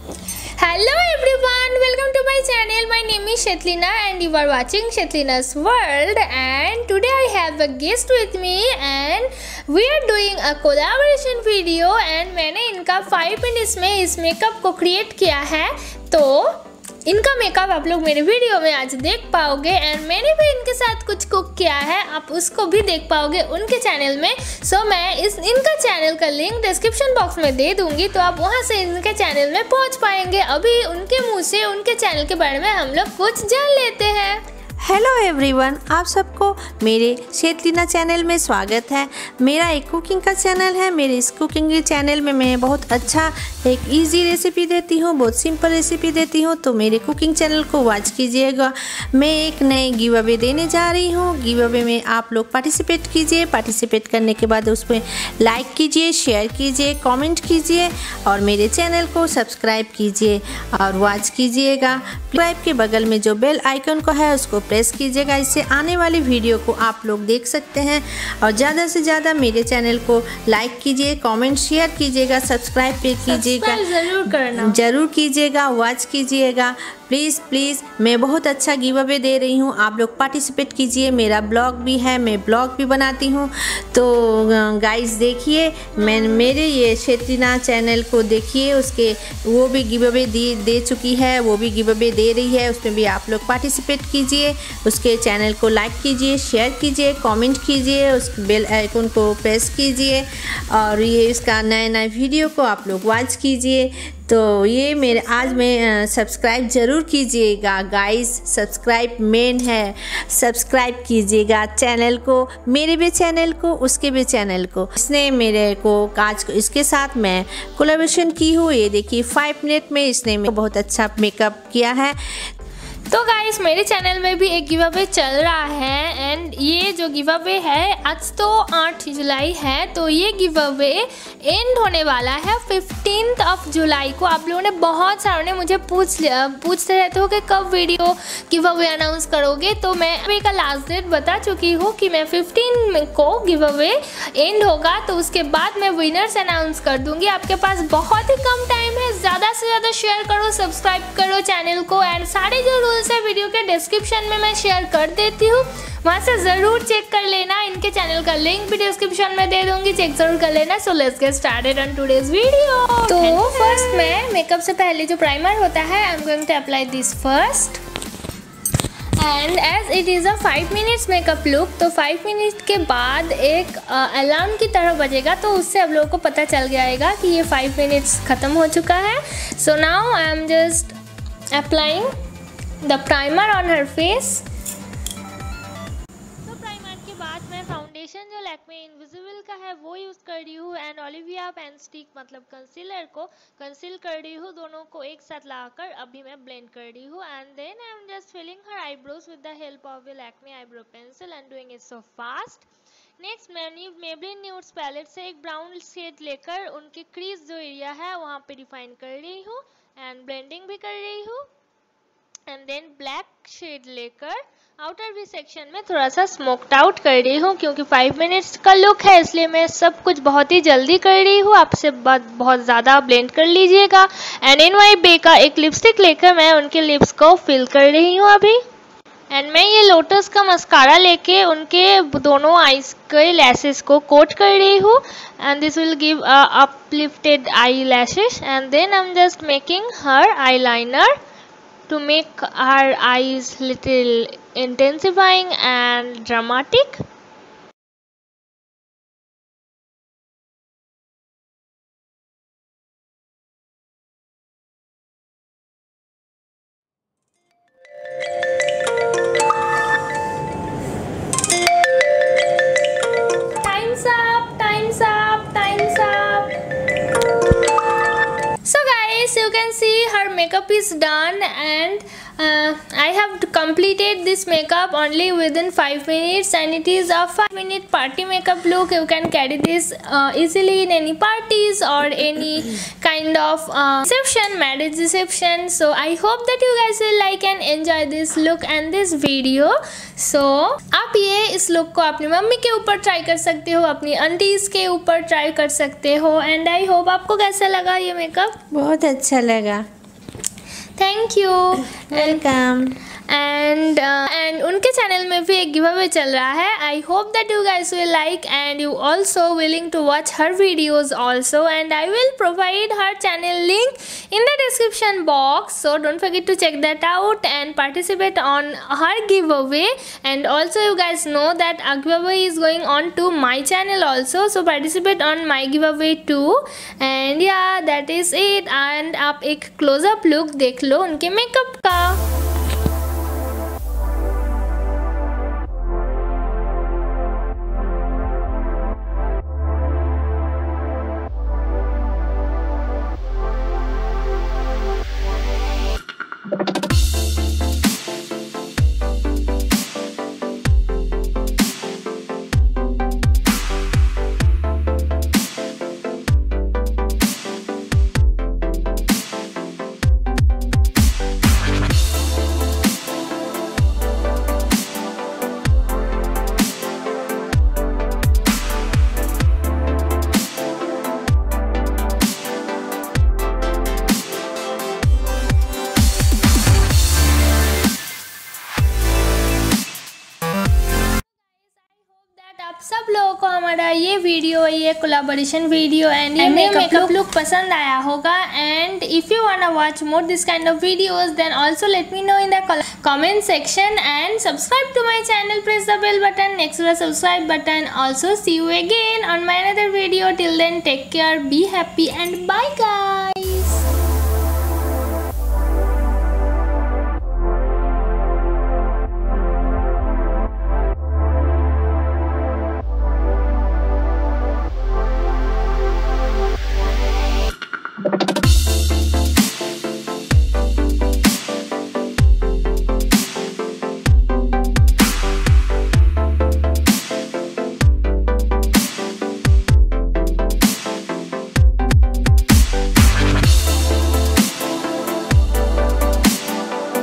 Hello everyone, welcome to my channel. My name is Swetleena and you are watching Swetleena's World. And today I have a guest with me and we are doing a collaboration video. And मैंने इनका 5 minutes में इस makeup को create किया है, तो इनका makeup आप लोग मेरे वीडियो में आज देख पाओगे। एंड मैंने भी इनके साथ कुछ कुक किया है, आप उसको भी देख पाओगे उनके चैनल में। सो मैं इनका चैनल का लिंक डिस्क्रिप्शन बॉक्स में दे दूंगी, तो आप वहां से इनके चैनल में पहुंच पाएंगे। अभी उनके मुंह से उनके चैनल के बारे में हम लोग कुछ जान लेते हैं। हेलो एवरीवन, आप सबको मेरे स्वेतलीना चैनल में स्वागत है। मेरा एक कुकिंग का चैनल है। मेरे इस कुकिंग के चैनल में मैं बहुत अच्छा एक इजी रेसिपी देती हूँ, बहुत सिंपल रेसिपी देती हूँ, तो मेरे कुकिंग चैनल को वॉच कीजिएगा। मैं एक नए गिव अवे देने जा रही हूँ। गिव अवे में आप लोग पार्टिसिपेट कीजिए। पार्टिसिपेट करने के बाद उसमें लाइक कीजिए, शेयर कीजिए, कॉमेंट कीजिए और मेरे चैनल को सब्सक्राइब कीजिए और वॉच कीजिएगा। सब्सक्राइब के बगल में जो बेल आइकन को है उसको प्रेस कीजिएगा। इससे आने वाली वीडियो को आप लोग देख सकते हैं। और ज़्यादा से ज़्यादा मेरे चैनल को लाइक कीजिए, कमेंट शेयर कीजिएगा, सब्सक्राइब पे कीजिएगा, ज़रूर कीजिएगा, वॉच कीजिएगा। प्लीज़ प्लीज़, मैं बहुत अच्छा गिव अवे दे रही हूँ, आप लोग पार्टिसिपेट कीजिए। मेरा ब्लॉग भी है, मैं ब्लॉग भी बनाती हूँ, तो गाइस देखिए, मेरे ये स्वेतलीना चैनल को देखिए। उसके वो भी गिव अवे दे चुकी है, वो भी गिव अवे दे रही है, उसमें भी आप लोग पार्टिसिपेट कीजिए। उसके चैनल को लाइक कीजिए, शेयर कीजिए, कमेंट कीजिए, उस बेल आइकन को प्रेस कीजिए और ये इसका नया वीडियो को आप लोग वॉच कीजिए। तो ये मेरे आज मैं सब्सक्राइब ज़रूर कीजिएगा गाइस। सब्सक्राइब मेन है, सब्सक्राइब कीजिएगा चैनल को, मेरे भी चैनल को, उसके भी चैनल को। इसने मेरे को आज इसके साथ मैं कोलैबोरेशन की हूँ। ये देखिए 5 मिनट में इसने बहुत अच्छा मेकअप किया है। तो गाइस मेरे चैनल में भी एक गिव अवे चल रहा है एंड ये जो गिव अवे है, आज तो 8 जुलाई है, तो ये गिव अवे एंड होने वाला है 15 जुलाई को। आप लोगों ने बहुत सारों ने मुझे पूछते रहते हो कि कब वीडियो गिव अवे अनाउंस करोगे, तो मैं अभी का लास्ट डेट बता चुकी हूँ कि मैं 15 को गिव अवे एंड होगा, तो उसके बाद मैं विनर्स अनाउंस कर दूँगी। आपके पास बहुत ही कम टाइम है, ज़्यादा से ज़्यादा शेयर करो, सब्सक्राइब करो चैनल को एंड सारे जो से वीडियो के डिस्क्रिप्शन में मैं शेयर कर देती हूँ, वहाँ से ज़रूर चेक कर लेना। इनके चैनल का लिंक भी डिस्क्रिप्शन में दे दूंगी, चेक ज़रूर कर लेना। So let's get started on today's video. तो फर्स्ट मैं मेकअप से पहले जो प्राइमर होता है, I am going to apply this first and as it is a 5 minutes makeup look, तो 5 मिनट के बाद एक अलार्म की तरह बजेगा, तो उससे आप लोगों को पता चल जाएगा कि ये 5 मिनट्स ख़त्म हो चुका है। So now I am just applying the primer on her face. तो प्राइमर के बाद मैं फाउंडेशन जो लैक्मे इनविजिबल का है वो यूज़ कर रही हूँ एंड ओलिविया पेन स्टिक मतलब कंसीलर को कंसील कर रही हूँ। दोनों को एक साथ लाकर अभी मैं ब्लेंड कर रही हूँ and then I am just filling her eyebrows with the help of the Lakme eyebrow pencil and doing it so fast. Next मैंने मेबलिन न्यूड्स पैलेट से एक ब्राउन शेड लेकर उनके क्रीज जो एरिया है वहाँ पे डिफाइन कर रही हूँ एंड ब्लेंडिंग भी कर रही हूँ। एंड देन ब्लैक शेड लेकर आउटर भी सेक्शन में थोड़ा सा स्मोक्ड आउट कर रही हूँ, क्योंकि 5 मिनट्स का लुक है इसलिए मैं सब कुछ बहुत ही जल्दी कर रही हूँ। आपसे बहुत ज़्यादा ब्लेंड कर लीजिएगा। एंड NYB का एक लिपस्टिक लेकर मैं उनके लिप्स को फिल कर रही हूँ अभी। एंड मैं ये लोटस का मस्कारा लेके उनके दोनों आईज के लैशेस को कोट कर रही हूँ and this will give uplifted eye lashes. And then I am just making her eye liner to make her eyes little intensifying and dramatic. Time's up, time's up, time's up. So guys, you can see her makeup is done and I have completed this makeup only within 5 minutes and it is a 5-minute party makeup look. You can carry this easily in any parties or any kind of reception, marriage reception. So I hope that you guys will like and enjoy this look and this video. So आप ये इस look को अपनी mummy के ऊपर try कर सकते हो, अपनी आंटीज के ऊपर ट्राई कर सकते हो एंड आई होप आपको कैसा लगा ये मेकअप। बहुत अच्छा लगा। Thank you. वेलकम। एंड उनके चैनल में भी एक गिव अवे चल रहा है। I hope that you guys will like and you also willing to watch her videos also, and I will provide her channel link in the description box, so don't forget to check that out and participate on her giveaway. And also you guys know that a giveaway is going on to my channel also, so participate on my giveaway too. And yeah, that is it. and आप एक close-up look देख लो उनके makeup का। आप सब लोगों को हमारा ये वीडियो, ये कोलैबोरेशन वीडियो एंड ये मेकअप लुक पसंद आया होगा। And if you want to watch more this kind of videos then also let me know in the comment section and subscribe to my channel, press the bell button next to the subscribe button. Also see you again on my another video. Till then, take care, be happy and bye guys.